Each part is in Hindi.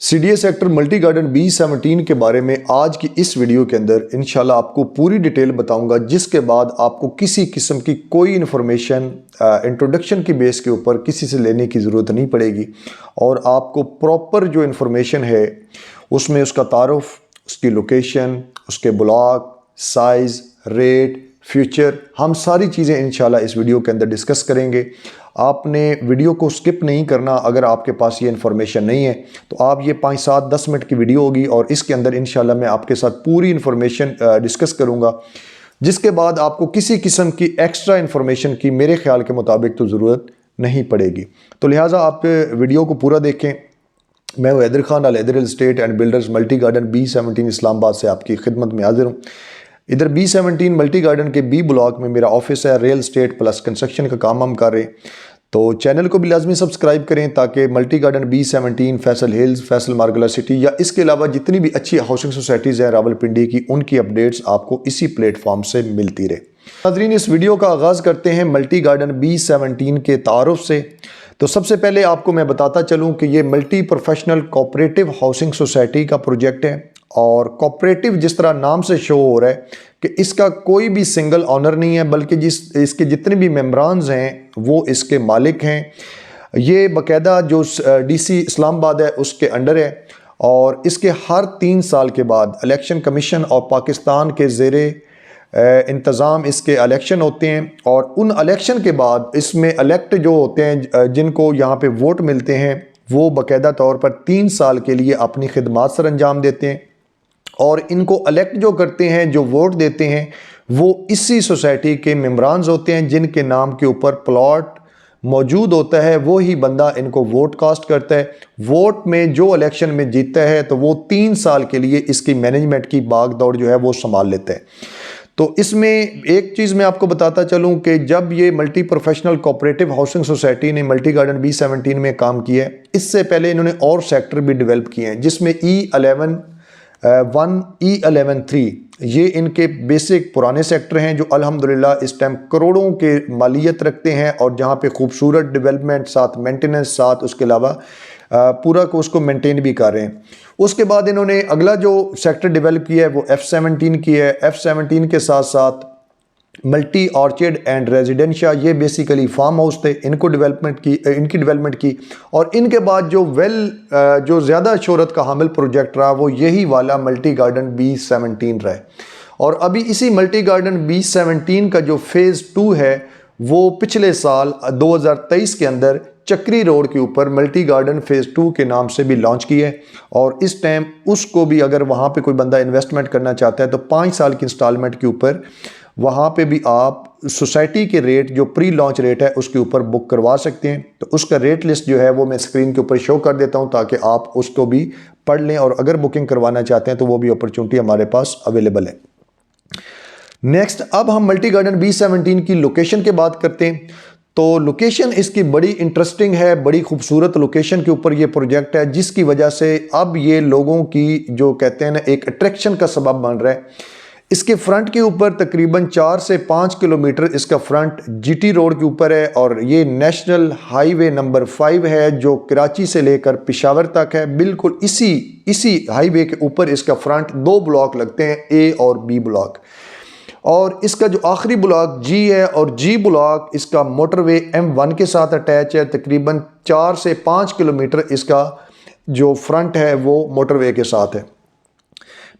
CDA sector multi garden B17 के बारे में आज की इस वीडियो के अंदर इंशाल्लाह आपको पूरी डिटेल बताऊंगा, जिसके बाद आपको किसी किस्म की कोई इन्फॉर्मेशन इंट्रोडक्शन की बेस के ऊपर किसी से लेने की ज़रूरत नहीं पड़ेगी और आपको प्रॉपर जो इन्फॉर्मेशन है उसमें उसका तारुफ, उसकी लोकेशन, उसके ब्लॉक, साइज़, रेट, फ्यूचर, हम सारी चीज़ें इंशाल्लाह इस वीडियो के अंदर डिस्कस करेंगे। आपने वीडियो को स्किप नहीं करना। अगर आपके पास ये इन्फॉर्मेशन नहीं है तो आप ये 5, 7, 10 मिनट की वीडियो होगी और इसके अंदर इंशाल्लाह मैं आपके साथ पूरी इन्फॉर्मेशन डिस्कस करूँगा, जिसके बाद आपको किसी किस्म की एक्स्ट्रा इन्फॉर्मेशन की मेरे ख्याल के मुताबिक तो ज़रूरत नहीं पड़ेगी। तो लिहाजा आप वीडियो को पूरा देखें। मैं Haider Khan Al Haider real estate and builders multi garden B17 Islamabad से आपकी खिदमत में हाजिर हूँ। इधर B17 मल्टी गार्डन के B ब्लॉक में मेरा ऑफिस है। रियल एस्टेट प्लस कंस्ट्रक्शन का काम हम कर रहे हैं, तो चैनल को भी लाजमी सब्सक्राइब करें ताकि multi garden B17, Faisal hills, Faisal मार्गला सिटी या इसके अलावा जितनी भी अच्छी हाउसिंग सोसाइटीज़ हैं रावलपिंडी की, उनकी अपडेट्स आपको इसी प्लेटफॉर्म से मिलती रहे। नाज़रीन, इस वीडियो का आगाज़ करते हैं मल्टी गार्डन B17 के तारुफ से। तो सबसे पहले आपको मैं बताता चलूँ कि ये multi professional cooperative housing society का प्रोजेक्ट है और कोऑपरेटिव जिस तरह नाम से शो हो रहा है कि इसका कोई भी सिंगल ऑनर नहीं है, बल्कि इसके जितने भी मेम्बरान्स हैं वो इसके मालिक हैं। ये बाकायदा जो DC इस्लामाबाद है उसके अंडर है और इसके हर 3 साल के बाद इलेक्शन कमीशन और पाकिस्तान के ज़ेरे इंतज़ाम इसके इलेक्शन होते हैं और उन इलेक्शन के बाद इसमें इलेक्ट जो होते हैं, जिनको यहाँ पे वोट मिलते हैं, वो बाकायदा तौर पर 3 साल के लिए अपनी खिदमात सर अंजाम देते हैं और इनको इलेक्ट जो करते हैं, जो वोट देते हैं, वो इसी सोसाइटी के मेम्बरान्स होते हैं जिनके नाम के ऊपर प्लॉट मौजूद होता है। वो ही बंदा इनको वोट कास्ट करता है। वोट में जो इलेक्शन में जीतता है तो वो 3 साल के लिए इसकी मैनेजमेंट की भाग दौड़ जो है वो संभाल लेता है। तो इसमें एक चीज़ मैं आपको बताता चलूं कि जब ये multi professional cooperative housing society ने मल्टी गार्डन B17 में काम किया है, इससे पहले इन्होंने और सेक्टर भी डेवलप किए हैं, जिसमें E11(1), E11(3) ये इनके बेसिक पुराने सेक्टर हैं जो अल्हम्दुलिल्लाह इस टाइम करोड़ों के मालियत रखते हैं और जहाँ पे खूबसूरत डेवलपमेंट साथ मेंटेनेंस साथ उसके अलावा पूरा को उसको मेंटेन भी कर रहे हैं। उसके बाद इन्होंने अगला जो सेक्टर डेवलप किया है वो F17 की है। F17 के साथ साथ मल्टी ऑर्चिड एंड रेजिडेंशिया, ये बेसिकली फार्म हाउस थे, इनकी डेवलपमेंट की और इनके बाद जो ज़्यादा शोहरत का हामिल प्रोजेक्ट रहा वो यही वाला मल्टी गार्डन B17 रहा है। और अभी इसी मल्टी गार्डन B17 का जो फेज़ 2 है वो पिछले साल 2023 के अंदर चक्री रोड के ऊपर मल्टी गार्डन फेज़ 2 के नाम से भी लॉन्च किया है और इस टाइम उसको भी अगर वहाँ पे कोई बंदा इन्वेस्टमेंट करना चाहता है तो 5 साल की इंस्टॉलमेंट के ऊपर वहाँ पे भी आप सोसाइटी के रेट जो प्री लॉन्च रेट है उसके ऊपर बुक करवा सकते हैं। तो उसका रेट लिस्ट जो है वो मैं स्क्रीन के ऊपर शो कर देता हूँ ताकि आप उसको भी पढ़ लें और अगर बुकिंग करवाना चाहते हैं तो वो भी अपॉर्चुनिटी हमारे पास अवेलेबल है। नेक्स्ट, अब हम मल्टी गार्डन B17 की लोकेशन की बात करते हैं। तो लोकेशन इसकी बड़ी इंटरेस्टिंग है, बड़ी खूबसूरत लोकेशन के ऊपर ये प्रोजेक्ट है, जिसकी वजह से अब ये लोगों की जो कहते हैं ना एक अट्रैक्शन का सबब बन रहा है। इसके फ्रंट के ऊपर तकरीबन 4 से 5 किलोमीटर इसका फ्रंट GT रोड के ऊपर है और ये नेशनल हाईवे नंबर 5 है जो कराची से लेकर पेशावर तक है। बिल्कुल इसी हाईवे के ऊपर इसका फ्रंट 2 ब्लॉक लगते हैं, A और B ब्लॉक, और इसका जो आखिरी ब्लॉक G है और G ब्लॉक इसका मोटरवे M1 के साथ अटैच है। तकरीबन 4 से 5 किलोमीटर इसका जो फ्रंट है वो मोटरवे के साथ है।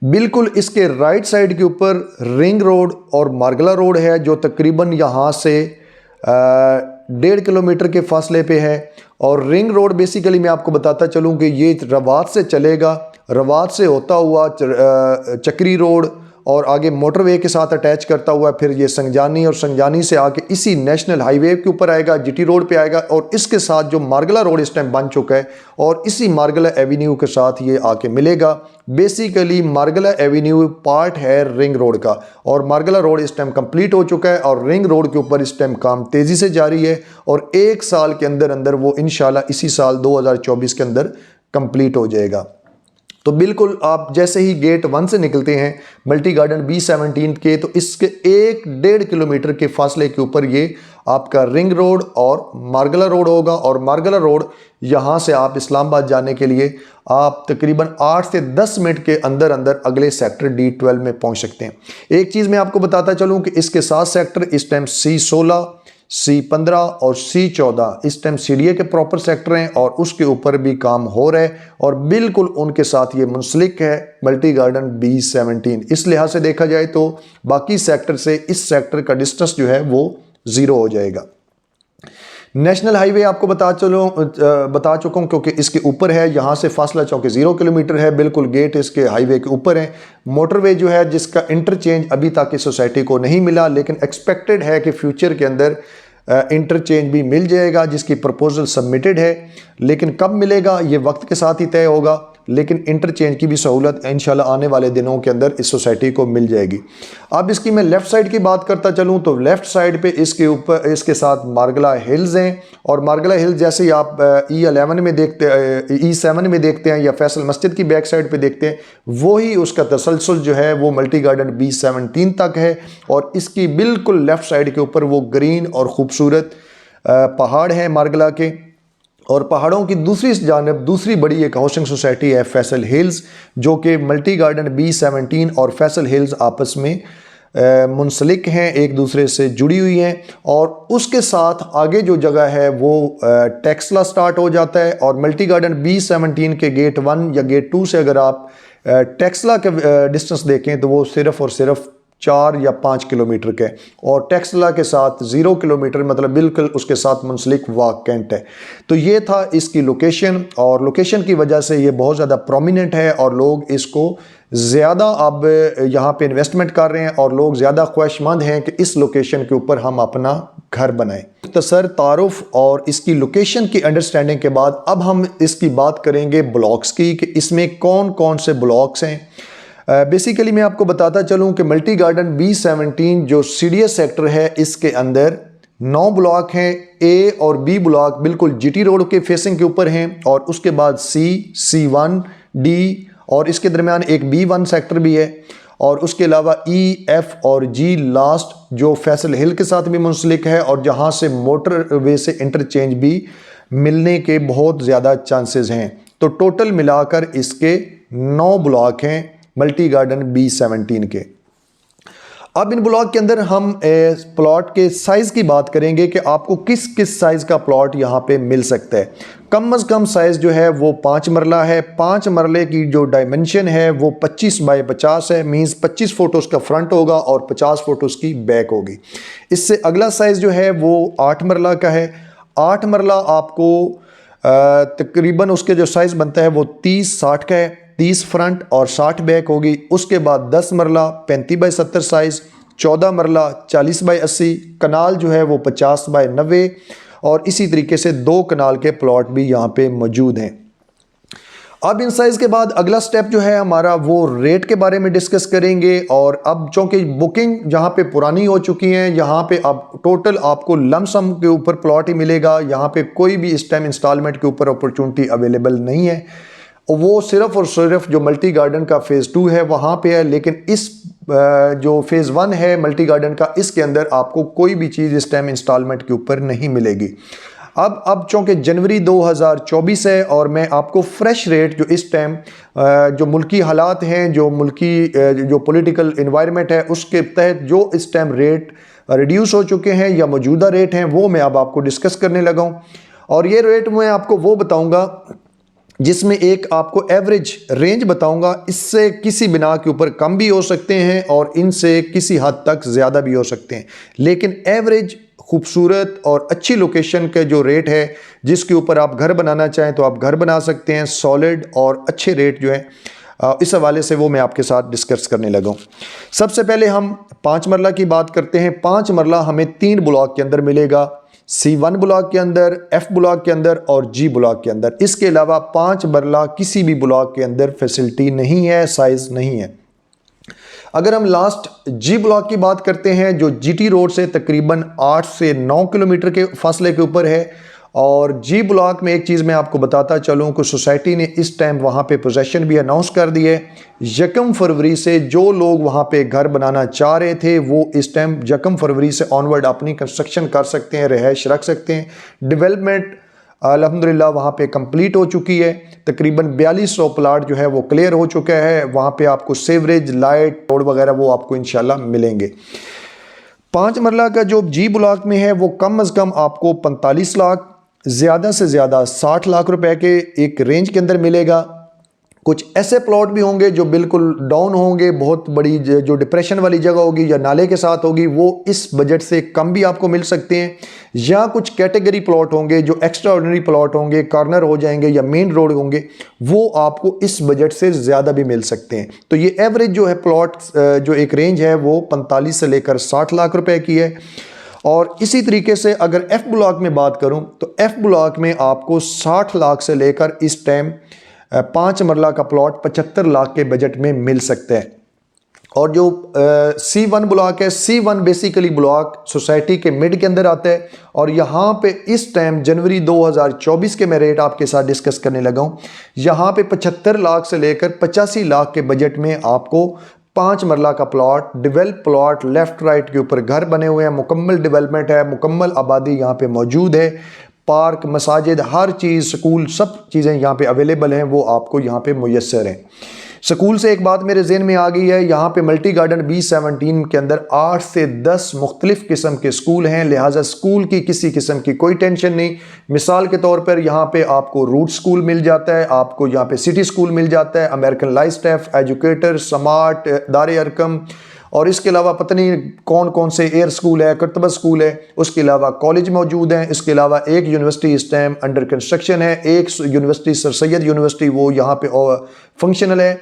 बिल्कुल इसके राइट साइड के ऊपर रिंग रोड और मार्गला रोड है जो तकरीबन यहाँ से 1.5 किलोमीटर के फासले पे है। और रिंग रोड बेसिकली मैं आपको बताता चलूँ कि ये रवात से चलेगा, रवात से होता हुआ चक्री रोड और आगे मोटरवे के साथ अटैच करता हुआ फिर ये संजानी और संजानी से आके इसी नेशनल हाईवे के ऊपर आएगा, GT रोड पे आएगा और इसके साथ जो मार्गला रोड इस टाइम बन चुका है और इसी मार्गला एवेन्यू के साथ ये आके मिलेगा। बेसिकली मार्गला एवेन्यू पार्ट है रिंग रोड का और मार्गला रोड इस टाइम कंप्लीट हो चुका है और रिंग रोड के ऊपर इस टाइम काम तेज़ी से जारी है और 1 साल के अंदर अंदर वो इंशाल्लाह इसी साल 2024 के अंदर कंप्लीट हो जाएगा। तो बिल्कुल आप जैसे ही गेट 1 से निकलते हैं मल्टी गार्डन B17 के, तो इसके 1-1.5 किलोमीटर के फासले के ऊपर ये आपका रिंग रोड और मार्गला रोड होगा। और मार्गला रोड यहाँ से आप इस्लामाबाद जाने के लिए आप तकरीबन 8 से 10 मिनट के अंदर अंदर अगले सेक्टर D12 में पहुँच सकते हैं। एक चीज़ मैं आपको बताता चलूँ कि इसके 7 सेक्टर इस टाइम C16, C15 और C14 इस टाइम CDA के प्रॉपर सेक्टर हैं और उसके ऊपर भी काम हो रहा है और बिल्कुल उनके साथ ये मुंसलिक है मल्टी गार्डन B17। इस लिहाज से देखा जाए तो बाकी सेक्टर से इस सेक्टर का डिस्टेंस जो है वो 0 हो जाएगा। नेशनल हाईवे आपको बता चुका हूँ क्योंकि इसके ऊपर है, यहाँ से फासला चौंकि 0 किलोमीटर है, बिल्कुल गेट इसके हाईवे के ऊपर है। मोटरवे जो है जिसका इंटरचेंज अभी तक इस सोसाइटी को नहीं मिला, लेकिन एक्सपेक्टेड है कि फ्यूचर के अंदर इंटरचेंज भी मिल जाएगा, जिसकी प्रपोजल सबमिटेड है, लेकिन कब मिलेगा ये वक्त के साथ ही तय होगा। लेकिन इंटरचेंज की भी सहूलत इंशाल्लाह आने वाले दिनों के अंदर इस सोसाइटी को मिल जाएगी। अब इसकी मैं लेफ़्ट साइड की बात करता चलूँ तो लेफ़्ट साइड पे इसके ऊपर इसके साथ मार्गला हिल्स हैं और मार्गला हिल्स जैसे ही आप E11 में देखते E7 में देखते हैं या फैसल मस्जिद की बैक साइड पे देखते हैं, वही उसका तसलसल जो है वो मल्टी गार्डन B17 तक है। और इसकी बिल्कुल लेफ़्ट साइड के ऊपर वो ग्रीन और ख़ूबसूरत पहाड़ हैं मार्गला के। और पहाड़ों की दूसरी जानब दूसरी बड़ी एक हाउसिंग सोसाइटी है फैसल हिल्स, जो कि मल्टी गार्डन B17 और फैसल हिल्स आपस में मुंसलिक हैं, एक दूसरे से जुड़ी हुई हैं। और उसके साथ आगे जो जगह है वो टेक्सला स्टार्ट हो जाता है और मल्टी गार्डन B17 के गेट 1 या गेट 2 से अगर आप टेक्सला के डिस्टेंस देखें तो वो सिर्फ़ और सिर्फ 4 या 5 किलोमीटर के, और टेक्सला के साथ 0 किलोमीटर, मतलब बिल्कुल उसके साथ मुंसलिक वाक कैंट है। तो ये था इसकी लोकेशन, और लोकेशन की वजह से ये बहुत ज़्यादा प्रोमिनेंट है और लोग इसको ज़्यादा अब यहाँ पे इन्वेस्टमेंट कर रहे हैं और लोग ज़्यादा ख्वाहिशमंद हैं कि इस लोकेशन के ऊपर हम अपना घर बनाएं। मुख्तसर तारुफ और इसकी लोकेशन की अंडरस्टैंडिंग के बाद अब हम इसकी बात करेंगे ब्लॉक्स की कि इसमें कौन कौन से ब्लॉक्स हैं। बेसिकली मैं आपको बताता चलूं कि मल्टी गार्डन B17 जो CDA सेक्टर है इसके अंदर 9 ब्लॉक हैं। A और B ब्लॉक बिल्कुल GT रोड के फेसिंग के ऊपर हैं और उसके बाद C, C1, D और इसके दरमियान एक B1 सेक्टर भी है। और उसके अलावा E, F और G लास्ट जो फैसल हिल के साथ भी मुंसलिक है और जहां से मोटरवे से इंटरचेंज भी मिलने के बहुत ज़्यादा चांसेस हैं। तो टोटल मिलाकर इसके 9 ब्लॉक हैं मल्टी गार्डन B17 के। अब इन ब्लॉक के अंदर हम प्लॉट के साइज़ की बात करेंगे कि आपको किस किस साइज़ का प्लॉट यहाँ पे मिल सकता है। कम से कम साइज़ जो है वो 5 मरला है। 5 मरले की जो डायमेंशन है वो 25 बाय 50 है, मींस 25 फुट उसका फ्रंट होगा और 50 फुट उसकी बैक होगी। इससे अगला साइज़ जो है वो 8 मरला का है। 8 मरला आपको तकरीबन उसके जो साइज़ बनता है वो 30-60 का है, 30 फ्रंट और 60 बैक होगी। उसके बाद 10 मरला 35 बाय 70 साइज़, 14 मरला 40 बाय 80, कनाल जो है वो 50 बाय 90 और इसी तरीके से 2 कनाल के प्लॉट भी यहाँ पे मौजूद हैं। अब इन साइज़ के बाद अगला स्टेप जो है हमारा वो रेट के बारे में डिस्कस करेंगे। और अब चूँकि बुकिंग जहाँ पे पुरानी हो चुकी हैं, यहाँ पे अब टोटल आपको लमसम के ऊपर प्लॉट ही मिलेगा। यहाँ पे कोई भी इस टाइम इंस्टॉलमेंट के ऊपर अपॉर्चुनिटी अवेलेबल नहीं है, वो सिर्फ और सिर्फ जो मल्टी गार्डन का फ़ेज़ 2 है वहाँ पे है। लेकिन इस जो फ़ेज़ 1 है मल्टी गार्डन का, इसके अंदर आपको कोई भी चीज़ इस टाइम इंस्टॉलमेंट के ऊपर नहीं मिलेगी। अब चूँकि जनवरी 2024 है और मैं आपको फ्रेश रेट जो इस टाइम जो मुल्की हालात हैं, जो मुल्की जो पॉलिटिकल इन्वायरमेंट है उसके तहत जो इस टाइम रेट रिड्यूस हो चुके हैं या मौजूदा रेट हैं वो मैं अब आपको डिस्कस करने लगा हूँ। और ये रेट मैं आपको वो बताऊँगा जिसमें एक आपको एवरेज रेंज बताऊंगा। इससे किसी बिना के ऊपर कम भी हो सकते हैं और इनसे किसी हद तक ज़्यादा भी हो सकते हैं, लेकिन एवरेज खूबसूरत और अच्छी लोकेशन के जो रेट है जिसके ऊपर आप घर बनाना चाहें तो आप घर बना सकते हैं। सॉलिड और अच्छे रेट जो है इस हवाले से वो मैं आपके साथ डिस्कस करने लगा हूँ। सबसे पहले हम 5 मरला की बात करते हैं। 5 मरला हमें 3 ब्लॉक के अंदर मिलेगा, C1 ब्लॉक के अंदर, F ब्लॉक के अंदर और G ब्लॉक के अंदर। इसके अलावा 5 मरला किसी भी ब्लॉक के अंदर फैसिलिटी नहीं है, साइज़ नहीं है। अगर हम लास्ट G ब्लॉक की बात करते हैं जो GT रोड से तकरीबन 8 से 9 किलोमीटर के फासले के ऊपर है और जी ब्लॉक में एक चीज़ मैं आपको बताता चलूँ कि सोसाइटी ने इस टाइम वहाँ पे पोजेशन भी अनाउंस कर दी है। 1 फरवरी से जो लोग वहाँ पे घर बनाना चाह रहे थे वो इस टाइम 1 फरवरी से ऑनवर्ड अपनी कंस्ट्रक्शन कर सकते हैं, रिहाइश रख सकते हैं। डेवलपमेंट अल्हम्दुलिल्लाह वहाँ पे कंप्लीट हो चुकी है। तकरीबन 4200 प्लाट जो है वो क्लियर हो चुका है। वहाँ पे आपको सीवरेज, लाइट, रोड वगैरह वो आपको इंशाल्लाह मिलेंगे। 5 मरला का जो जी ब्लॉक में है वो कम अज़ कम आपको 45 लाख, ज़्यादा से ज़्यादा 60 लाख रुपए के एक रेंज के अंदर मिलेगा। कुछ ऐसे प्लॉट भी होंगे जो बिल्कुल डाउन होंगे, बहुत बड़ी जो डिप्रेशन वाली जगह होगी या नाले के साथ होगी, वो इस बजट से कम भी आपको मिल सकते हैं। या कुछ कैटेगरी प्लॉट होंगे जो एक्स्ट्रा ऑर्डिनरी प्लॉट होंगे, कॉर्नर हो जाएंगे या मेन रोड होंगे, वो आपको इस बजट से ज़्यादा भी मिल सकते हैं। तो ये एवरेज जो है प्लॉट जो एक रेंज है वो 45 से लेकर 60 लाख रुपए की है। और इसी तरीके से अगर एफ ब्लॉक में बात करूं तो एफ ब्लॉक में आपको 60 लाख से लेकर इस टाइम 5 मरला का प्लॉट 75 लाख के बजट में मिल सकते हैं। और जो C1 ब्लॉक है, C1 बेसिकली ब्लॉक सोसाइटी के मिड के अंदर आता है। और यहाँ पे इस टाइम जनवरी 2024 के मैं रेट आपके साथ डिस्कस करने लगा हूँ। यहाँ पे 75 लाख से लेकर 85 लाख के बजट में आपको 5 मरला का plot, develop plot, left right के ऊपर घर बने हुए हैं, मुकम्मल डेवलपमेंट है, मुकम्मल आबादी यहाँ पे मौजूद है। पार्क, मसाजिद, हर चीज़, स्कूल, सब चीज़ें यहाँ पे अवेलेबल हैं, वो आपको यहाँ पे मुयस्सर हैं। स्कूल से एक बात मेरे जहन में आ गई है, यहाँ पे मल्टी गार्डन B17 के अंदर 8 से 10 मुख्तलिफ किस्म के स्कूल हैं, लिहाजा स्कूल की किसी किस्म की कोई टेंशन नहीं। मिसाल के तौर पर यहाँ पे आपको रूट स्कूल मिल जाता है, आपको यहाँ पे सिटी स्कूल मिल जाता है, American life staff, educator, smart, दारे अरकम, और इसके अलावा पता नहीं कौन कौन से एयर स्कूल है, करतबा स्कूल है, उसके अलावा कॉलेज मौजूद हैं। इसके अलावा एक यूनिवर्सिटी इस टाइम अंडर कंस्ट्रक्शन है, एक यूनिवर्सिटी सर सैयद यूनिवर्सिटी वो यहाँ पे फंक्शनल है।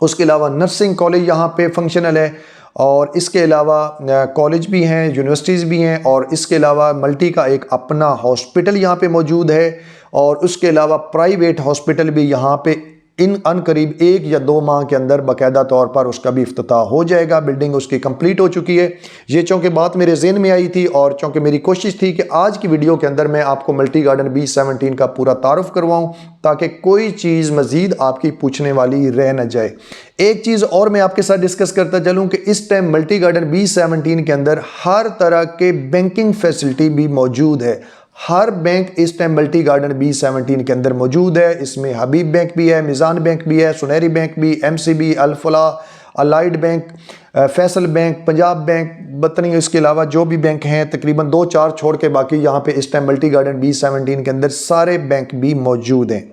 उसके अलावा नर्सिंग कॉलेज यहाँ पे फंक्शनल है। और इसके अलावा कॉलेज भी हैं, यूनिवर्सिटीज़ भी हैं। और इसके अलावा मल्टी का एक अपना हॉस्पिटल यहाँ पे मौजूद है। और उसके अलावा प्राइवेट हॉस्पिटल भी यहाँ पे इन अनकरीब 1 या 2 माह के अंदर बाकायदा तौर पर उसका भी इफ्तिताह हो जाएगा। बिल्डिंग उसकी कंप्लीट हो चुकी है। ये चूँकि बात मेरे जहन में आई थी और चूँकि मेरी कोशिश थी कि आज की वीडियो के अंदर मैं आपको मल्टी गार्डन B17 का पूरा तारुफ करवाऊँ, ताकि कोई चीज़ मज़ीद आपकी पूछने वाली रह न जाए। एक चीज़ और मैं आपके साथ डिस्कस करता चलूँ कि इस टाइम मल्टी गार्डन B17 के अंदर हर तरह के बैंकिंग फैसिलिटी भी मौजूद है। हर बैंक इस टाइम मल्टी गार्डन B17 के अंदर मौजूद है। इसमें हबीब बैंक भी है, मिज़ान बैंक भी है, सुनहरी बैंक भी, MCB, Alfalah, allied bank, Faisal bank, Punjab bank, बतनी, इसके अलावा जो भी बैंक हैं तकरीबन 2-4 छोड़ के बाकी यहाँ पे इस टाइम मल्टी गार्डन B17 के अंदर सारे बैंक भी मौजूद हैं।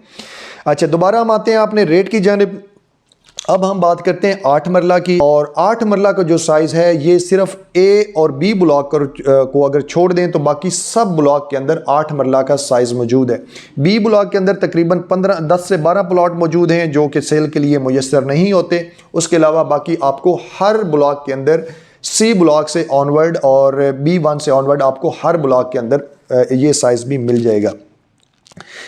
अच्छा, दोबारा हम आते हैं अपने रेट की जानिब। अब हम बात करते हैं 8 मरला की। और 8 मरला का जो साइज़ है ये सिर्फ A और B ब्लॉक को अगर छोड़ दें तो बाकी सब ब्लॉक के अंदर 8 मरला का साइज़ मौजूद है। B ब्लॉक के अंदर तकरीबन 10 से 12 प्लॉट मौजूद हैं जो कि सेल के लिए मुयस्सर नहीं होते। उसके अलावा बाकी आपको हर ब्लॉक के अंदर C ब्लॉक से ऑनवर्ड और B1 से ऑनवर्ड आपको हर ब्लॉक के अंदर ये साइज़ भी मिल जाएगा।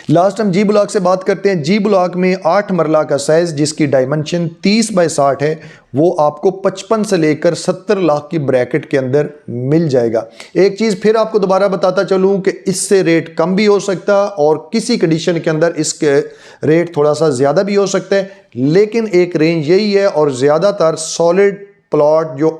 लास्ट हम जी ब्लॉक से बात करते हैं। जी ब्लॉक में 8 मरला का साइज जिसकी डायमेंशन 30 बाय 60 है, वो आपको 55 से लेकर 70 लाख की ब्रैकेट के अंदर मिल जाएगा। एक चीज़ फिर आपको दोबारा बताता चलूं कि इससे रेट कम भी हो सकता और किसी कंडीशन के अंदर इसके रेट थोड़ा सा ज़्यादा भी हो सकता है, लेकिन एक रेंज यही है। और ज़्यादातर सॉलिड प्लॉट जो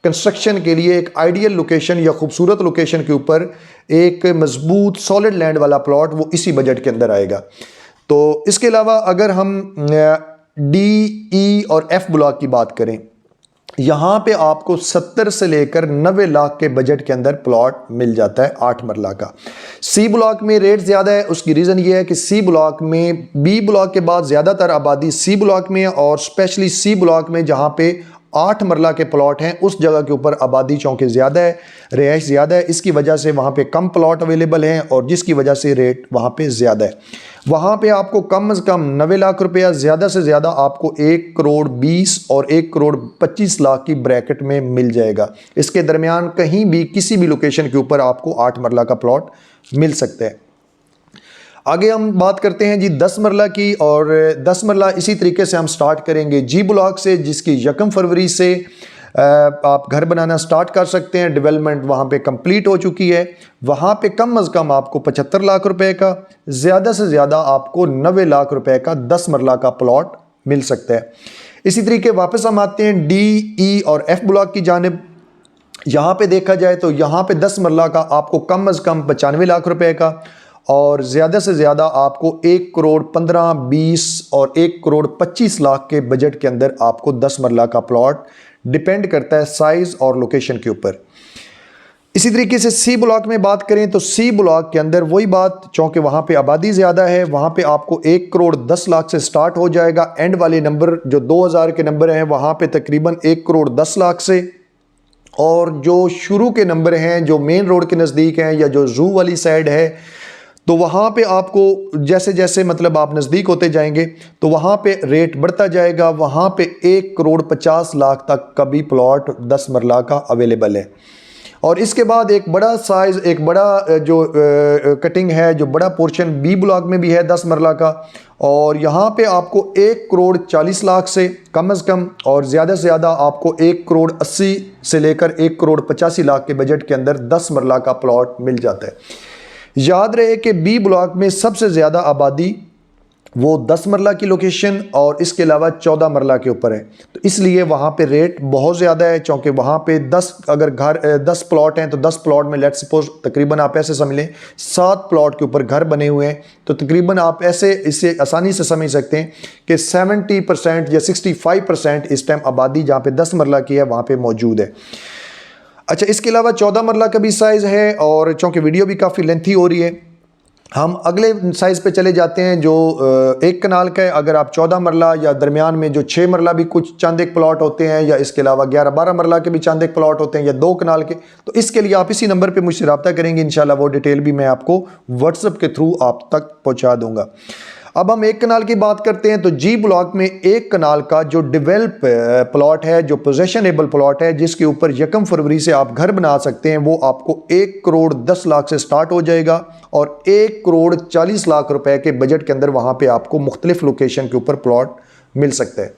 कंस्ट्रक्शन के लिए एक आइडियल लोकेशन या खूबसूरत लोकेशन के ऊपर एक मजबूत सॉलिड लैंड वाला प्लॉट वो इसी बजट के अंदर आएगा। तो इसके अलावा अगर हम D, E और F ब्लॉक की बात करें, यहाँ पे आपको 70 से लेकर 90 लाख के बजट के अंदर प्लॉट मिल जाता है 8 मरला का। C ब्लॉक में रेट ज़्यादा है, उसकी रीज़न ये है कि C ब्लॉक में B ब्लॉक के बाद ज़्यादातर आबादी C ब्लॉक में है और स्पेशली C ब्लॉक में जहाँ पे 8 मरला के प्लॉट हैं उस जगह के ऊपर आबादी चौंके ज़्यादा है, रिहाइश ज़्यादा है। इसकी वजह से वहाँ पे कम प्लॉट अवेलेबल हैं और जिसकी वजह से रेट वहाँ पे ज़्यादा है। वहाँ पे आपको कम से कम 90 लाख रुपया, ज़्यादा से ज़्यादा आपको 1 करोड़ 20 और 1 करोड़ 25 लाख की ब्रैकेट में मिल जाएगा। इसके दरमियान कहीं भी किसी भी लोकेशन के ऊपर आपको 8 मरला का प्लॉट मिल सकता है। आगे हम बात करते हैं जी 10 मरला की। और 10 मरला इसी तरीके से हम स्टार्ट करेंगे जी ब्लॉक से, जिसकी 1 फरवरी से आप घर बनाना स्टार्ट कर सकते हैं। डेवलपमेंट वहाँ पे कंप्लीट हो चुकी है। वहाँ पे कम अज़ कम आपको 75 लाख रुपए का, ज़्यादा से ज़्यादा आपको 90 लाख रुपए का 10 मरला का प्लॉट मिल सकता है। इसी तरीके वापस हम आते हैं डी, ई और एफ ब्लॉक की जानिब। यहाँ पे देखा जाए तो यहाँ पे 10 मरला का आपको कम अज़ कम 95 लाख रुपए का और ज़्यादा से ज़्यादा आपको 1 करोड़ 15, 20 और 1 करोड़ 25 लाख के बजट के अंदर आपको 10 मरला का प्लॉट, डिपेंड करता है साइज़ और लोकेशन के ऊपर। इसी तरीके से सी ब्लॉक में बात करें तो सी ब्लॉक के अंदर वही बात, चूँकि वहाँ पे आबादी ज़्यादा है, वहाँ पे आपको 1 करोड़ 10 लाख से स्टार्ट हो जाएगा। एंड वाले नंबर जो 2000 के नंबर हैं वहाँ पे तकरीबन 1 करोड़ 10 लाख से, और जो शुरू के नंबर हैं जो मेन रोड के नज़दीक हैं या जो जू वाली साइड है, तो वहाँ पे आपको जैसे जैसे मतलब आप नज़दीक होते जाएंगे तो वहाँ पे रेट बढ़ता जाएगा। वहाँ पे 1 करोड़ 50 लाख तक का भी प्लॉट 10 मरला का अवेलेबल है। और इसके बाद एक बड़ा साइज़, एक बड़ा जो कटिंग है, जो बड़ा पोर्शन बी ब्लॉक में भी है 10 मरला का, और यहाँ पे आपको 1 करोड़ 40 लाख से कम अज़ कम और ज़्यादा से ज़्यादा आपको 1 करोड़ 80 से लेकर 1 करोड़ 85 लाख के बजट के अंदर 10 मरला का प्लॉट मिल जाता है। याद रहे कि बी ब्लॉक में सबसे ज़्यादा आबादी वो 10 मरला की लोकेशन और इसके अलावा 14 मरला के ऊपर है, तो इसलिए वहाँ पे रेट बहुत ज़्यादा है। चूँकि वहाँ पे 10 अगर घर 10 प्लॉट हैं तो 10 प्लॉट में लेट्स सपोज तकरीबन आप ऐसे समझ लें 7 प्लॉट के ऊपर घर बने हुए हैं, तो तकरीबन आप ऐसे इसे आसानी से समझ सकते हैं कि 70% या 65% इस टाइम आबादी जहाँ पे 10 मरला की है वहाँ पर मौजूद है। अच्छा, इसके अलावा 14 मरला का भी साइज़ है, और चूँकि वीडियो भी काफ़ी लेंथी हो रही है, हम अगले साइज़ पे चले जाते हैं जो 1 कनाल का है। अगर आप 14 मरला या दरमियान में जो 6 मरला भी कुछ चंद एक प्लॉट होते हैं, या इसके अलावा 11-12 मरला के भी चंद एक प्लॉट होते हैं, या 2 कनाल के, तो इसके लिए आप इसी नंबर पे मुझसे रब्ता करेंगे। इंशाल्लाह वो डिटेल भी मैं आपको व्हाट्सएप के थ्रू आप तक पहुँचा दूँगा। अब हम 1 कनाल की बात करते हैं तो जी ब्लॉक में 1 कनाल का जो डेवलप प्लॉट है, जो पोजेशनेबल प्लॉट है, जिसके ऊपर 1 फरवरी से आप घर बना सकते हैं, वो आपको 1 करोड़ 10 लाख से स्टार्ट हो जाएगा और 1 करोड़ 40 लाख रुपए के बजट के अंदर वहाँ पे आपको मुख्तलिफ लोकेशन के ऊपर प्लॉट मिल सकता है।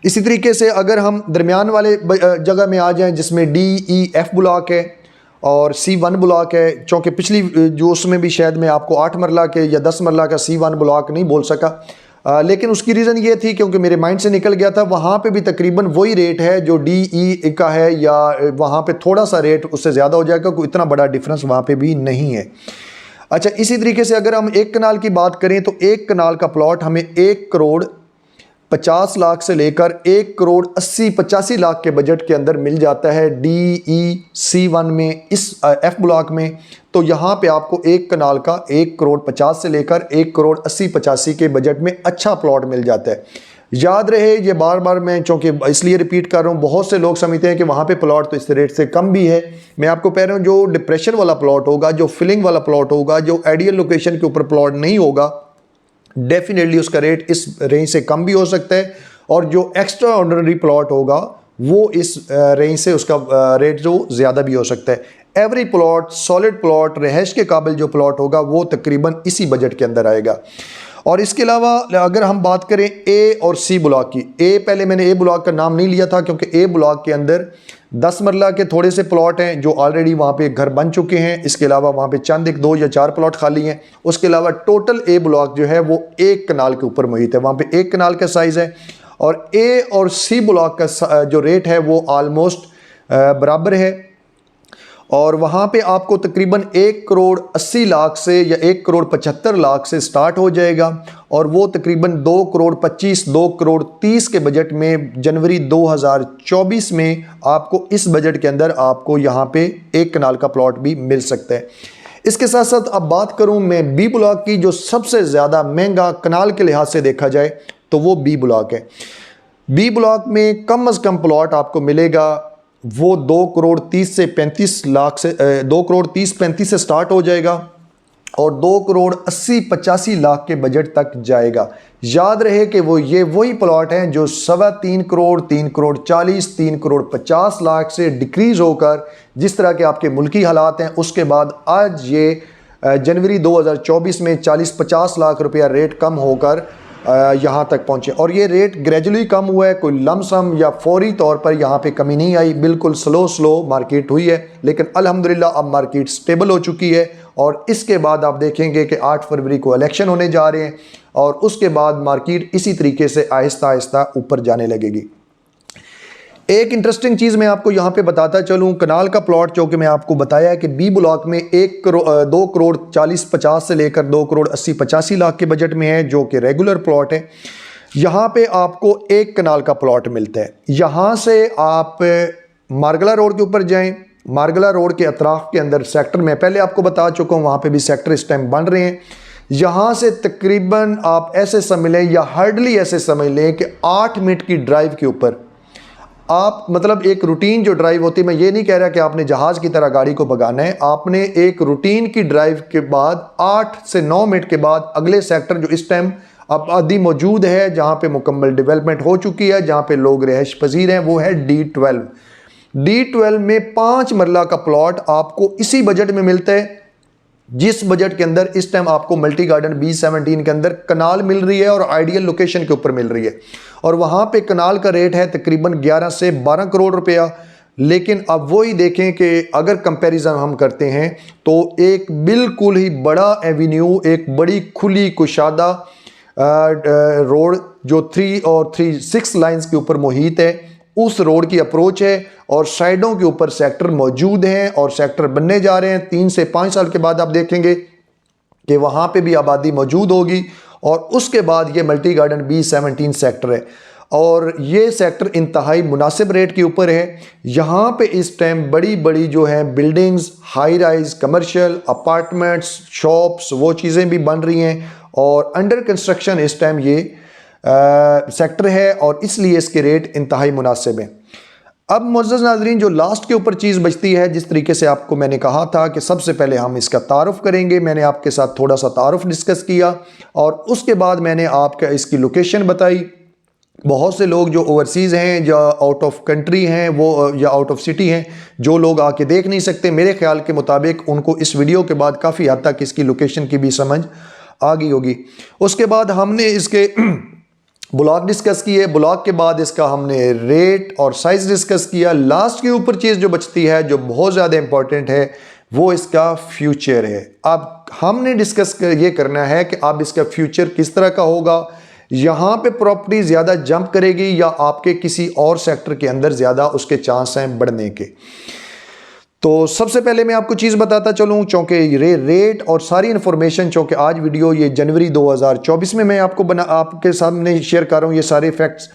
इसी तरीके से अगर हम दरमियान वाले जगह में आ जाएं जिसमें डी, ई, एफ ब्लॉक है और C1 ब्लॉक है, चूँकि पिछली जो उसमें भी शायद मैं आपको 8 मरला के या 10 मरला का C1 ब्लॉक नहीं बोल सका, लेकिन उसकी रीज़न ये थी क्योंकि मेरे माइंड से निकल गया था। वहाँ पे भी तकरीबन वही रेट है जो DE का है, या वहाँ पे थोड़ा सा रेट उससे ज़्यादा हो जाएगा, कोई इतना बड़ा डिफरेंस वहाँ पे भी नहीं है। अच्छा, इसी तरीके से अगर हम 1 कनाल की बात करें तो 1 कनाल का प्लॉट हमें 1 करोड़ 50 लाख से लेकर 1 करोड़ 80-85 लाख के बजट के अंदर मिल जाता है DEC1 में, इस F ब्लॉक में। तो यहाँ पे आपको 1 कनाल का 1 करोड़ 50 से लेकर 1 करोड़ 80-85 के बजट में अच्छा प्लॉट मिल जाता है। याद रहे, ये बार बार मैं चूँकि इसलिए रिपीट कर रहा हूँ, बहुत से लोग समझते हैं कि वहाँ पे प्लॉट तो इस रेट से कम भी है। मैं आपको कह रहा हूँ जो डिप्रेशन वाला प्लॉट होगा, जो फिलिंग वाला प्लॉट होगा, जो आइडियल लोकेशन के ऊपर प्लॉट नहीं होगा, डेफिनेटली उसका रेट इस रेंज से कम भी हो सकता है, और जो एक्स्ट्रा ऑर्डिनरी प्लॉट होगा वो इस रेंज से उसका रेट जो ज़्यादा भी हो सकता है। एवरी प्लॉट, सॉलिड प्लॉट, रहश के काबिल जो प्लॉट होगा वो तकरीबन इसी बजट के अंदर आएगा। और इसके अलावा अगर हम बात करें ए और सी ब्लॉक की, ए पहले मैंने ए ब्लॉक का नाम नहीं लिया था क्योंकि ए ब्लॉक के अंदर 10 मरला के थोड़े से प्लॉट हैं जो ऑलरेडी वहाँ पे घर बन चुके हैं। इसके अलावा वहाँ पे चंद एक 2 या 4 प्लॉट खाली हैं। उसके अलावा टोटल ए ब्लॉक जो है वो 1 कनाल के ऊपर मुहित है, वहाँ पे 1 कनाल का साइज़ है। और ए और सी ब्लॉक का जो रेट है वो आलमोस्ट बराबर है, और वहाँ पे आपको तकरीबन 1 करोड़ 80 लाख से या 1 करोड़ 75 लाख से स्टार्ट हो जाएगा, और वो तकरीबन 2 करोड़ 25, 2 करोड़ 30 के बजट में जनवरी 2024 में आपको इस बजट के अंदर आपको यहाँ पे 1 कनाल का प्लॉट भी मिल सकता है। इसके साथ साथ अब बात करूँ मैं बी ब्लॉक की, जो सबसे ज़्यादा महंगा कनाल के लिहाज से देखा जाए तो वो बी ब्लॉक है। बी ब्लॉक में कम अज़ कम प्लॉट आपको मिलेगा वो 2 करोड़ 30 से 35 लाख से 2 करोड़ 30-35 से स्टार्ट हो जाएगा और 2 करोड़ 80-85 लाख के बजट तक जाएगा। याद रहे कि वो ये वही प्लॉट हैं जो 3.25 करोड़, 3 करोड़ 40, 3 करोड़ 50 लाख से डिक्रीज़ होकर, जिस तरह के आपके मुल्की हालात हैं, उसके बाद आज ये जनवरी 2024 में 40-50 लाख रुपया रेट कम होकर यहाँ तक पहुँचे। और ये रेट ग्रेजुअली कम हुआ है, कोई लमसम या फौरी तौर पर यहाँ पे कमी नहीं आई, बिल्कुल स्लो मार्केट हुई है। लेकिन अल्हम्दुलिल्लाह अब मार्केट स्टेबल हो चुकी है और इसके बाद आप देखेंगे कि 8 फरवरी को इलेक्शन होने जा रहे हैं और उसके बाद मार्केट इसी तरीके से आहिस्ता आहिस्ता ऊपर जाने लगेगी। एक इंटरेस्टिंग चीज़ मैं आपको यहाँ पे बताता चलूँ, कनाल का प्लॉट जो कि मैं आपको बताया है कि बी ब्लॉक में 2 करोड़ 40-50 से लेकर 2 करोड़ 80-85 लाख के बजट में है, जो कि रेगुलर प्लॉट है। यहाँ पे आपको 1 कनाल का प्लॉट मिलता है। यहाँ से आप मारगला रोड के ऊपर जाएं, मारगला रोड के अतराफ के अंदर सेक्टर में पहले आपको बता चुका हूँ, वहाँ पे भी सेक्टर इस टाइम बन रहे हैं। यहाँ से तकरीबन आप ऐसे समझ लें या हार्डली ऐसे समझ लें कि 8 मिनट की ड्राइव के ऊपर आप, मतलब एक रूटीन जो ड्राइव होती है, मैं ये नहीं कह रहा कि आपने जहाज़ की तरह गाड़ी को भगाना है, आपने एक रूटीन की ड्राइव के बाद 8 से 9 मिनट के बाद अगले सेक्टर जो इस टाइम आबादी मौजूद है, जहाँ पे मुकम्मल डेवलपमेंट हो चुकी है, जहाँ पे लोग रिहाइश पजीर हैं, वो है D12। D12 में 5 मरला का प्लॉट आपको इसी बजट में मिलता है, जिस बजट के अंदर इस टाइम आपको मल्टी गार्डन B17 के अंदर कनाल मिल रही है और आइडियल लोकेशन के ऊपर मिल रही है। और वहाँ पे कनाल का रेट है तकरीबन 11 से 12 करोड़ रुपया। लेकिन अब वही देखें कि अगर कंपैरिजन हम करते हैं तो एक बिल्कुल ही बड़ा एवेन्यू, एक बड़ी खुली कुशादा रोड जो 3 और 6 लाइन्स के ऊपर मुहित है, उस रोड की अप्रोच है और साइडों के ऊपर सेक्टर मौजूद हैं और सेक्टर बनने जा रहे हैं। 3 से 5 साल के बाद आप देखेंगे कि वहाँ पे भी आबादी मौजूद होगी और उसके बाद ये मल्टी गार्डन B17 सेक्टर है और ये सेक्टर इंतहाई मुनासिब रेट के ऊपर है। यहाँ पे इस टाइम बड़ी बड़ी जो है buildings, high rise commercial apartments, shops, वो चीज़ें भी बन रही हैं और अंडर कंस्ट्रक्शन इस टाइम ये सेक्टर है और इसलिए इसके रेट इंतहाई मुनासिब हैं। अब मुअज़्ज़ज़ नाज़रीन, जो लास्ट के ऊपर चीज़ बचती है, जिस तरीके से आपको मैंने कहा था कि सबसे पहले हम इसका तारुफ करेंगे, मैंने आपके साथ थोड़ा सा तारुफ डिस्कस किया और उसके बाद मैंने आपका इसकी लोकेशन बताई। बहुत से लोग जो ओवरसीज़ हैं या आउट ऑफ कंट्री हैं वो या आउट ऑफ सिटी हैं, जो लोग आके देख नहीं सकते, मेरे ख्याल के मुताबिक उनको इस वीडियो के बाद काफ़ी हद तक इसकी लोकेशन की भी समझ आ गई होगी। उसके बाद हमने इसके ब्लॉक डिस्कस किए, ब्लॉक के बाद इसका हमने रेट और साइज़ डिस्कस किया। लास्ट के ऊपर चीज़ जो बचती है, जो बहुत ज़्यादा इंपॉर्टेंट है, वो इसका फ्यूचर है। अब हमने डिस्कस ये करना है कि अब इसका फ्यूचर किस तरह का होगा, यहाँ पे प्रॉपर्टी ज़्यादा जंप करेगी या आपके किसी और सेक्टर के अंदर ज़्यादा उसके चांस हैं बढ़ने के। तो सबसे पहले मैं आपको चीज़ बताता चलूँ, चूँकि रेट और सारी इन्फॉर्मेशन, चूँकि आज वीडियो ये जनवरी 2024 में मैं आपके सामने शेयर कर रहा हूँ ये सारे फैक्ट्स।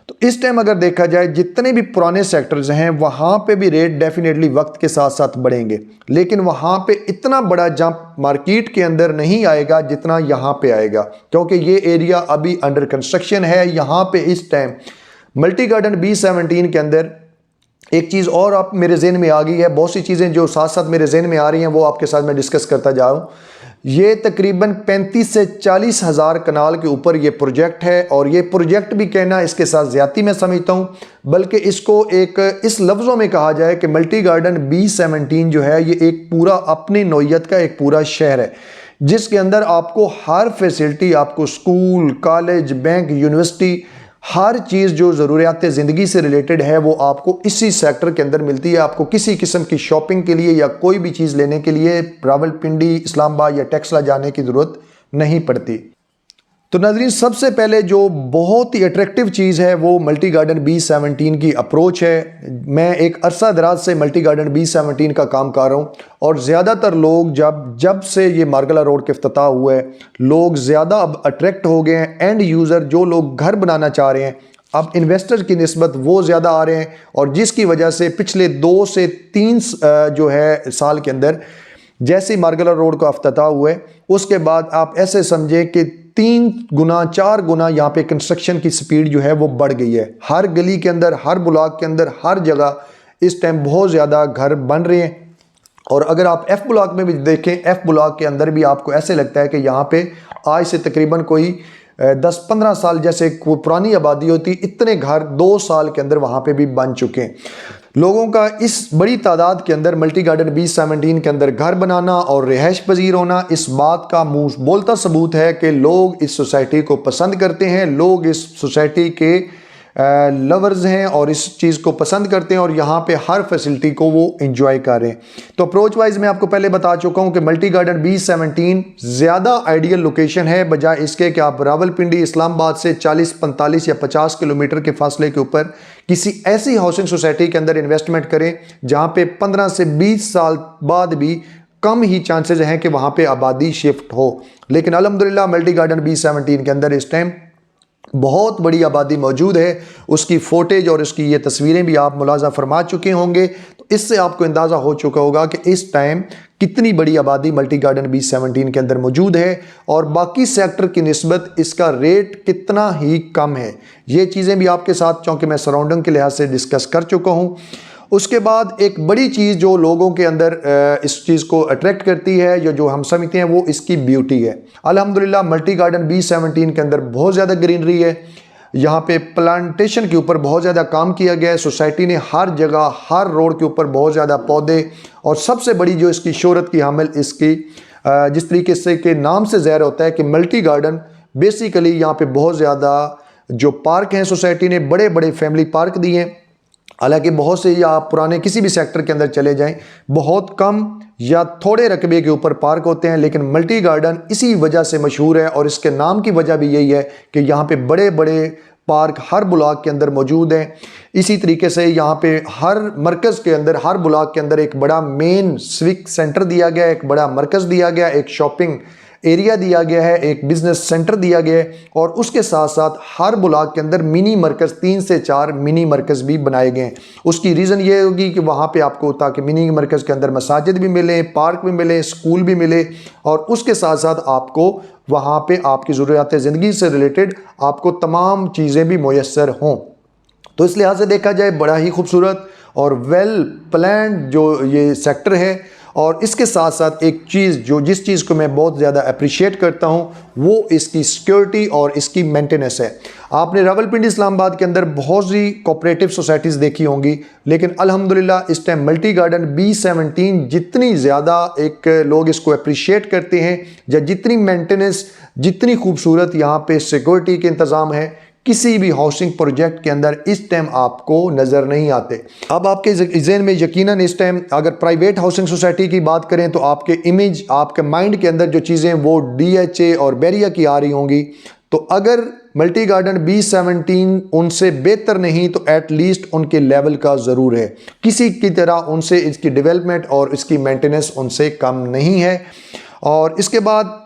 तो इस टाइम अगर देखा जाए जितने भी पुराने सेक्टर्स हैं वहाँ पे भी रेट डेफिनेटली वक्त के साथ साथ बढ़ेंगे, लेकिन वहाँ पे इतना बड़ा जंप मार्केट के अंदर नहीं आएगा जितना यहाँ पे आएगा, क्योंकि ये एरिया अभी अंडर कंस्ट्रक्शन है। यहाँ पे इस टाइम मल्टी गार्डन B17 के अंदर एक चीज़ और आप मेरे जहन में आ गई है, बहुत सी चीज़ें जो साथ साथ मेरे जहन में आ रही हैं वो आपके साथ मैं डिस्कस करता जा रहा हूँ। ये तकरीबन 35 से 40 हज़ार कनाल के ऊपर ये प्रोजेक्ट है और ये प्रोजेक्ट भी कहना इसके साथ ज़्यादती मैं समझता हूँ, बल्कि इसको एक इस लफ्ज़ों में कहा जाए कि मल्टी गार्डन B17 जो है ये एक पूरा अपनी नौइयत का एक पूरा शहर है, जिसके अंदर आपको हर फैसिलिटी, आपको स्कूल, कॉलेज, बैंक, यूनिवर्सिटी, हर चीज़ जो ज़रूरियात ज़िंदगी से रिलेटेड है वो आपको इसी सेक्टर के अंदर मिलती है। आपको किसी किस्म की शॉपिंग के लिए या कोई भी चीज़ लेने के लिए रावलपिंडी, इस्लामाबाद या टेक्सला जाने की ज़रूरत नहीं पड़ती। तो नाज़रीन, सबसे पहले जो बहुत ही अट्रैक्टिव चीज़ है वो मल्टी गार्डन B17 की अप्रोच है। मैं एक अरसा दराज से मल्टी गार्डन B17 का काम कर रहा हूँ और ज़्यादातर लोग जब से ये मारगला रोड के इफ्तिताह हुआ है, लोग ज़्यादा अब अट्रैक्ट हो गए हैं। एंड यूज़र जो लोग घर बनाना चाह रहे हैं, अब इन्वेस्टर की निस्बत वो ज़्यादा आ रहे हैं और जिसकी वजह से पिछले 2 से 3 जो है साल के अंदर जैसे मारगला रोड का इफ्तिताह हुआ है, उसके बाद आप ऐसे समझें कि 3 गुना 4 गुना यहाँ पे कंस्ट्रक्शन की स्पीड जो है वो बढ़ गई है। हर गली के अंदर, हर ब्लॉक के अंदर, हर जगह इस टाइम बहुत ज़्यादा घर बन रहे हैं। और अगर आप F ब्लॉक में भी देखें, F ब्लॉक के अंदर भी आपको ऐसे लगता है कि यहाँ पे आज से तकरीबन कोई 10-15 साल जैसे पुरानी आबादी होती, इतने घर 2 साल के अंदर वहाँ पे भी बन चुके हैं। लोगों का इस बड़ी तादाद के अंदर मल्टी गार्डन B17 के अंदर घर बनाना और रिहाइश पजीर होना इस बात का मुंह बोलता सबूत है कि लोग इस सोसाइटी को पसंद करते हैं, लोग इस सोसाइटी के लवर्स हैं और इस चीज़ को पसंद करते हैं और यहाँ पे हर फैसिलिटी को वो इंजॉय कर रहे हैं। तो अप्रोच वाइज मैं आपको पहले बता चुका हूँ कि मल्टी गार्डन B17 ज़्यादा आइडियल लोकेशन है बजाय इसके कि आप रावलपिंडी इस्लामाबाद से 40, 45 या 50 किलोमीटर के फासले के ऊपर किसी ऐसी हाउसिंग सोसाइटी के अंदर इन्वेस्टमेंट करें जहाँ पे 15 से 20 साल बाद भी कम ही चांसेस हैं कि वहाँ पे आबादी शिफ्ट हो। लेकिन अल्हम्दुलिल्लाह मल्टी गार्डन B17 के अंदर इस टाइम बहुत बड़ी आबादी मौजूद है। उसकी फोटेज और उसकी ये तस्वीरें भी आप मुलाजा फरमा चुके होंगे, तो इससे आपको अंदाज़ा हो चुका होगा कि इस टाइम कितनी बड़ी आबादी मल्टी गार्डन B17 के अंदर मौजूद है और बाकी सेक्टर की निस्बत इसका रेट कितना ही कम है। ये चीज़ें भी आपके साथ चूँकि मैं सराउंडिंग के लिहाज से डिस्कस कर चुका हूँ। उसके बाद एक बड़ी चीज़ जो लोगों के अंदर इस चीज़ को अट्रैक्ट करती है जो हम समझते हैं वो इसकी ब्यूटी है। अल्हम्दुलिल्लाह मल्टी गार्डन B17 के अंदर बहुत ज़्यादा ग्रीनरी है। यहाँ पे प्लांटेशन के ऊपर बहुत ज़्यादा काम किया गया है। सोसाइटी ने हर जगह हर रोड के ऊपर बहुत ज़्यादा पौधे और सबसे बड़ी जो इसकी शोहरत की हामिल इसकी जिस तरीके से के नाम से ज़ाहिर होता है कि मल्टी गार्डन बेसिकली यहाँ पे बहुत ज़्यादा जो पार्क हैं सोसाइटी ने बड़े बड़े फैमिली पार्क दिए हैं। हालांकि बहुत से या आप पुराने किसी भी सेक्टर के अंदर चले जाएं बहुत कम या थोड़े रकबे के ऊपर पार्क होते हैं, लेकिन मल्टी गार्डन इसी वजह से मशहूर है और इसके नाम की वजह भी यही है कि यहाँ पे बड़े बड़े पार्क हर ब्लॉक के अंदर मौजूद हैं। इसी तरीके से यहाँ पे हर मरकज़ के अंदर हर ब्लॉक के अंदर एक बड़ा मेन सिविक सेंटर दिया गया है, एक बड़ा मरकज़ दिया गया, एक शॉपिंग एरिया दिया गया है, एक बिजनेस सेंटर दिया गया है और उसके साथ साथ हर ब्लॉक के अंदर मिनी मरकज़ 3 से 4 मिनी मरकज़ भी बनाए गए हैं। उसकी रीज़न ये होगी कि वहाँ पे आपको ताकि मिनी मरकज़ के अंदर मसाजिद भी मिले, पार्क भी मिले, स्कूल भी मिले और उसके साथ साथ आपको वहाँ पे आपकी ज़रूरियात ज़िंदगी से रिलेटेड आपको तमाम चीज़ें भी मुयस्सर हों। तो इस लिहाज से देखा जाए बड़ा ही खूबसूरत और वेल प्लान्ड जो ये सेक्टर है। और इसके साथ साथ एक चीज़ जिस चीज़ को मैं बहुत ज़्यादा अप्रिशिएट करता हूँ वो इसकी सिक्योरिटी और इसकी मेंटेनेंस है। आपने रावलपिंडी इस्लामाबाद के अंदर बहुत सी कोऑपरेटिव सोसाइटीज़ देखी होंगी, लेकिन अल्हम्दुलिल्लाह इस टाइम मल्टी गार्डन B17 जितनी ज़्यादा एक लोग इसको अप्रिशिएट करते हैं या जितनी मेंटेनेंस जितनी खूबसूरत यहाँ पे सिक्योरिटी के इंतज़ाम है किसी भी हाउसिंग प्रोजेक्ट के अंदर इस टाइम आपको नज़र नहीं आते। अब आपके ज़हन में यकीनन इस टाइम अगर प्राइवेट हाउसिंग सोसाइटी की बात करें तो आपके इमेज आपके माइंड के अंदर जो चीज़ें वो DHA और बैरिया की आ रही होंगी। तो अगर मल्टी गार्डन B17 उनसे बेहतर नहीं तो एटलीस्ट उनके लेवल का ज़रूर है, किसी की तरह उनसे इसकी डेवलपमेंट और इसकी मेंटेनेंस उनसे कम नहीं है। और इसके बाद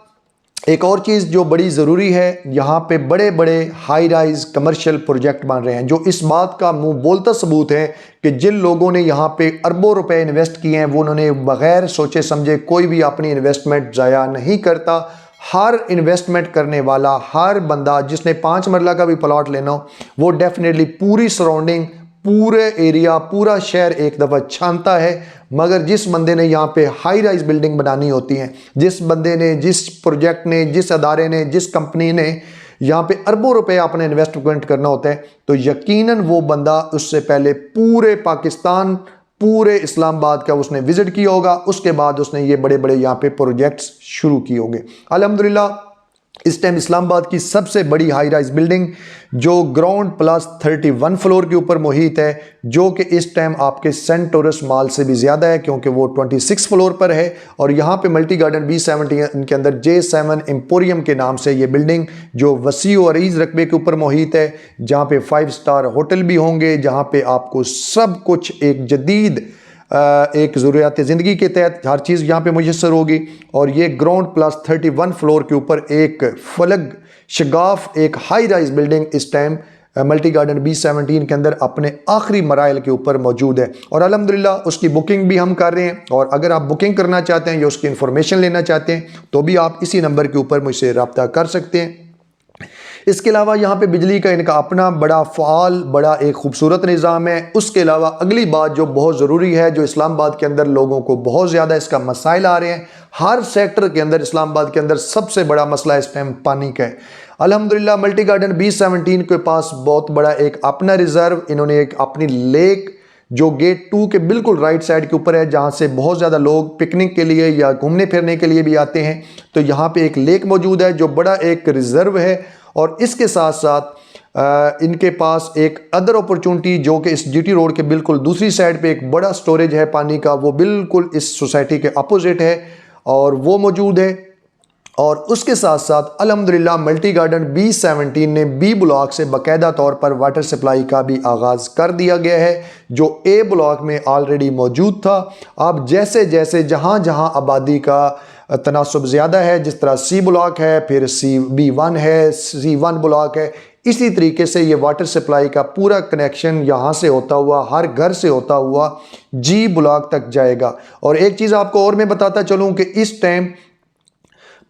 एक और चीज़ जो बड़ी ज़रूरी है, यहाँ पे बड़े बड़े हाई राइज कमर्शियल प्रोजेक्ट बन रहे हैं जो इस बात का मुंह बोलता सबूत है कि जिन लोगों ने यहाँ पे अरबों रुपए इन्वेस्ट किए हैं वो उन्होंने बग़ैर सोचे समझे कोई भी अपनी इन्वेस्टमेंट ज़ाया नहीं करता। हर इन्वेस्टमेंट करने वाला हर बंदा जिसने 5 मरला का भी प्लॉट लेना हो वो डेफिनेटली पूरी सराउंडिंग पूरे एरिया पूरा शहर एक दफ़ा छानता है, मगर जिस बंदे ने यहाँ पे हाई राइज बिल्डिंग बनानी होती है, जिस बंदे ने जिस प्रोजेक्ट ने जिस अदारे ने जिस कंपनी ने यहाँ पे अरबों रुपए आपने इन्वेस्टमेंट करना होता है तो यकीनन वो बंदा उससे पहले पूरे पाकिस्तान पूरे इस्लामाबाद का उसने विजिट किया होगा, उसके बाद उसने ये बड़े बड़े यहाँ पे प्रोजेक्ट्स शुरू किए होंगे। अल्हम्दुलिल्लाह इस टाइम इस्लामाबाद की सबसे बड़ी हाई राइज बिल्डिंग जो ग्राउंड प्लस 31 फ्लोर के ऊपर मुहित है, जो कि इस टाइम आपके सेंट टोरस मॉल से भी ज़्यादा है क्योंकि वो 26 फ्लोर पर है। और यहाँ पे मल्टी गार्डन B17 के अंदर J7 एम्पोरियम के नाम से ये बिल्डिंग जो वसी और अरीज रकबे के ऊपर मुहित है, जहाँ पे 5 स्टार होटल भी होंगे, जहाँ पे आपको सब कुछ एक जदीद एक ज़रूरियात ज़िंदगी के तहत हर चीज़ यहाँ पे मुयस्सर होगी। और ये ग्राउंड प्लस 31 फ्लोर के ऊपर एक फलग शगाफ एक हाई राइज बिल्डिंग इस टाइम मल्टी गार्डन B17 के अंदर अपने आखिरी मराइल के ऊपर मौजूद है। और अल्हम्दुलिल्लाह उसकी बुकिंग भी हम कर रहे हैं और अगर आप बुकिंग करना चाहते हैं या उसकी इन्फॉर्मेशन लेना चाहते हैं तो भी आप इसी नंबर के ऊपर मुझसे रब्ता कर सकते हैं। इसके अलावा यहाँ पे बिजली का इनका अपना बड़ा फ़ाल बड़ा एक खूबसूरत निज़ाम है। उसके अलावा अगली बात जो बहुत ज़रूरी है, जो इस्लामाबाद के अंदर लोगों को बहुत ज़्यादा इसका मसाइल आ रहे हैं, हर सेक्टर के अंदर इस्लामाबाद के अंदर सबसे बड़ा मसला इस टाइम पानी का है। अल्हम्दुलिल्लाह मल्टी गार्डन B17 के पास बहुत बड़ा एक अपना रिज़र्व, इन्होंने एक अपनी लेक जो गेट 2 के बिल्कुल राइट साइड के ऊपर है, जहाँ से बहुत ज़्यादा लोग पिकनिक के लिए या घूमने फिरने के लिए भी आते हैं। तो यहाँ पे एक लेक मौजूद है जो बड़ा एक रिजर्व है, और इसके साथ साथ इनके पास एक अदर अपॉर्चुनिटी जो कि इस जीटी रोड के बिल्कुल दूसरी साइड पे एक बड़ा स्टोरेज है पानी का, वो बिल्कुल इस सोसाइटी के अपोजिट है और वो मौजूद है। और उसके साथ साथ अल्हम्दुलिल्लाह मल्टी गार्डन B17 ने बी ब्लॉक से बाकायदा तौर पर वाटर सप्लाई का भी आगाज़ कर दिया गया है, जो ए ब्लॉक में ऑलरेडी मौजूद था। अब जैसे जैसे जहाँ जहाँ आबादी का तनासुब ज़्यादा है, जिस तरह C ब्लॉक है, फिर B1 है, C1 ब्लॉक है, इसी तरीके से ये वाटर सप्लाई का पूरा कनेक्शन यहाँ से होता हुआ, हर घर से होता हुआ G ब्लॉक तक जाएगा। और एक चीज़ आपको और मैं बताता चलूँ कि इस टाइम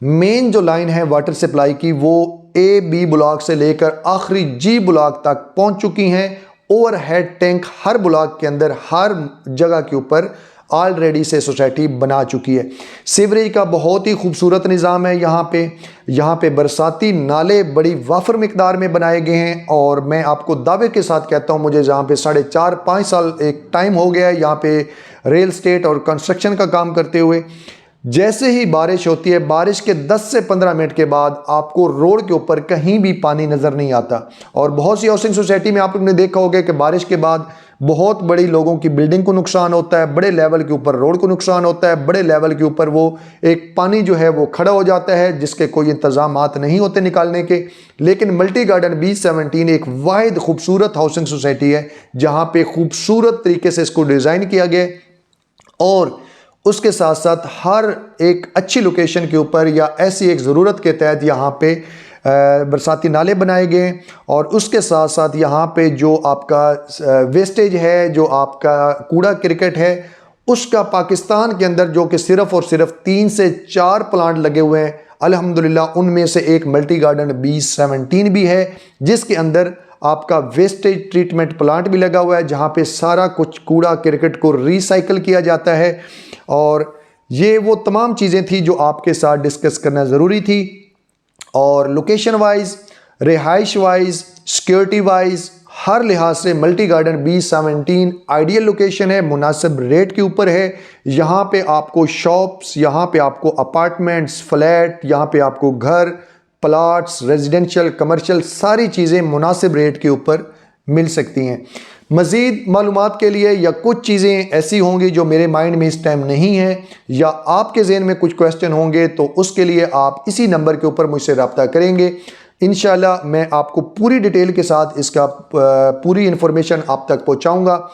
मेन जो लाइन है वाटर सप्लाई की, वो A-B ब्लॉक से लेकर आखिरी G ब्लॉक तक पहुंच चुकी हैं। ओवरहेड टैंक हर ब्लॉक के अंदर, हर जगह के ऊपर ऑलरेडी से सोसाइटी बना चुकी है। सीवरेज का बहुत ही खूबसूरत निज़ाम है यहाँ पे बरसाती नाले बड़ी वाफर मिकदार में बनाए गए हैं। और मैं आपको दावे के साथ कहता हूँ, मुझे जहाँ पे 4.5-5 साल एक टाइम हो गया है यहाँ पे रियल एस्टेट और कंस्ट्रक्शन का काम करते हुए। जैसे ही बारिश होती है, बारिश के 10 से 15 मिनट के बाद आपको रोड के ऊपर कहीं भी पानी नज़र नहीं आता। और बहुत सी हाउसिंग सोसाइटी में आप लोगों ने देखा होगा कि बारिश के बाद बहुत बड़ी लोगों की बिल्डिंग को नुकसान होता है, बड़े लेवल के ऊपर रोड को नुकसान होता है, बड़े लेवल के ऊपर वो एक पानी जो है वो खड़ा हो जाता है, जिसके कोई इंतजामात नहीं होते निकालने के। लेकिन मल्टी गार्डन B17 एक वाहिद खूबसूरत हाउसिंग सोसाइटी है जहाँ पे खूबसूरत तरीके से इसको डिज़ाइन किया गया, और उसके साथ साथ हर एक अच्छी लोकेशन के ऊपर या ऐसी एक ज़रूरत के तहत यहाँ पे बरसाती नाले बनाए गए। और उसके साथ साथ यहाँ पे जो आपका वेस्टेज है, जो आपका कूड़ा क्रिकेट है, उसका पाकिस्तान के अंदर जो कि सिर्फ़ और सिर्फ 3 से 4 प्लांट लगे हुए हैं, अल्हम्दुलिल्लाह उनमें से एक मल्टी गार्डन B17 भी है, जिसके अंदर आपका वेस्टेज ट्रीटमेंट प्लांट भी लगा हुआ है, जहाँ पे सारा कुछ कूड़ा क्रिकेट को रिसाइकिल किया जाता है। और ये वो तमाम चीज़ें थी जो आपके साथ डिस्कस करना ज़रूरी थी। और लोकेशन वाइज, रिहाइश वाइज, सिक्योरिटी वाइज, हर लिहाज से multi garden B17 ideal location है, मुनासिब रेट के ऊपर है। यहाँ पे आपको शॉप्स, यहाँ पे आपको अपार्टमेंट्स, फ्लैट, यहाँ पे आपको घर, प्लाट्स, रेजिडेंशियल, कमर्शियल, सारी चीज़ें मुनासिब रेट के ऊपर मिल सकती हैं। मज़ीद मालूमात के लिए या कुछ चीज़ें ऐसी होंगी जो मेरे माइंड में इस टाइम नहीं है, या आपके ज़हन में कुछ क्वेश्चन होंगे, तो उसके लिए आप इसी नंबर के ऊपर मुझसे रब्ता करेंगे। इंशाल्लाह मैं आपको पूरी डिटेल के साथ इसका पूरी इन्फॉर्मेशन आप तक पहुँचाऊँगा।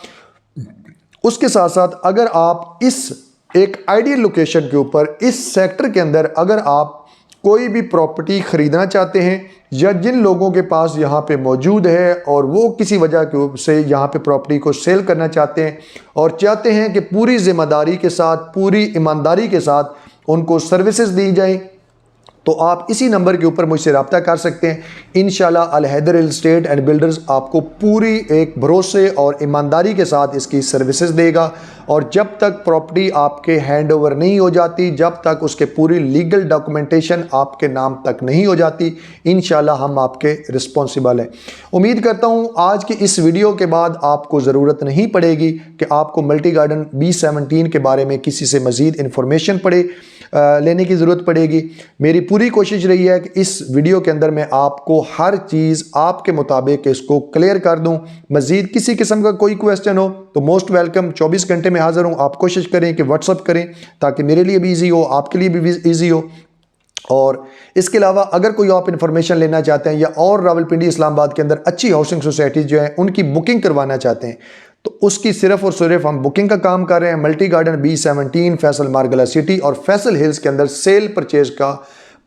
उसके साथ साथ अगर आप इस एक आइडियल लोकेशन के ऊपर, इस सेक्टर के अंदर अगर आप कोई भी प्रॉपर्टी ख़रीदना चाहते हैं, या जिन लोगों के पास यहाँ पे मौजूद है और वो किसी वजह के से यहाँ पे प्रॉपर्टी को सेल करना चाहते हैं और चाहते हैं कि पूरी ज़िम्मेदारी के साथ, पूरी ईमानदारी के साथ उनको सर्विसेज दी जाए, तो आप इसी नंबर के ऊपर मुझसे रब्ता कर सकते हैं। इंशाल्लाह Al Haider real estate and builders आपको पूरी एक भरोसे और ईमानदारी के साथ इसकी सर्विसेज देगा। और जब तक प्रॉपर्टी आपके हैंड ओवर नहीं हो जाती, जब तक उसके पूरी लीगल डॉक्यूमेंटेशन आपके नाम तक नहीं हो जाती, इंशाल्लाह हम आपके रिस्पॉन्सिबल हैं। उम्मीद करता हूँ आज की इस वीडियो के बाद आपको ज़रूरत नहीं पड़ेगी कि आपको मल्टी गार्डन B17 के बारे में किसी से मज़ीद इन्फॉर्मेशन लेने की ज़रूरत पड़ेगी। मेरी पूरी कोशिश रही है कि इस वीडियो के अंदर मैं आपको हर चीज़ आपके मुताबिक इसको क्लियर कर दूं। मज़ीद किसी किस्म का कोई क्वेश्चन हो तो मोस्ट वेलकम, 24 घंटे में हाज़िर हूं। आप कोशिश करें कि व्हाट्सअप करें ताकि मेरे लिए भी ईजी हो, आपके लिए भी ईजी हो। और इसके अलावा अगर कोई आप इन्फॉर्मेशन लेना चाहते हैं या और रावलपिंडी इस्लामाबाद के अंदर अच्छी हाउसिंग सोसाइटी जो है उनकी बुकिंग करवाना चाहते हैं, तो उसकी सिर्फ और सिर्फ हम बुकिंग का काम कर रहे हैं। मल्टी गार्डन B17 फैसल मार्गला सिटी और फैसल हिल्स के अंदर सेल परचेज का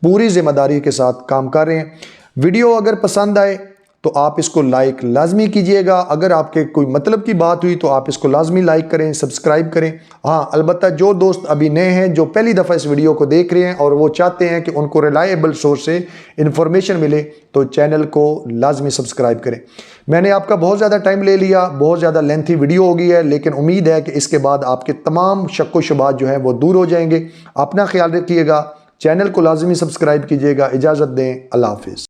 पूरी जिम्मेदारी के साथ काम कर रहे हैं। वीडियो अगर पसंद आए तो आप इसको लाइक लाजमी कीजिएगा। अगर आपके कोई मतलब की बात हुई तो आप इसको लाजमी लाइक करें, सब्सक्राइब करें। हाँ, अलबत्ता जो दोस्त अभी नए हैं, जो पहली दफ़ा इस वीडियो को देख रहे हैं और वो चाहते हैं कि उनको रिलायबल सोर्स से इन्फॉर्मेशन मिले, तो चैनल को लाजमी सब्सक्राइब करें। मैंने आपका बहुत ज़्यादा टाइम ले लिया, बहुत ज़्यादा लेंथी वीडियो हो गई है, लेकिन उम्मीद है कि इसके बाद आपके तमाम शक व शुबात जो हैं वो दूर हो जाएंगे। अपना ख्याल रखिएगा, चैनल को लाजमी सब्सक्राइब कीजिएगा। इजाज़त दें, अल्लाह हाफिज़।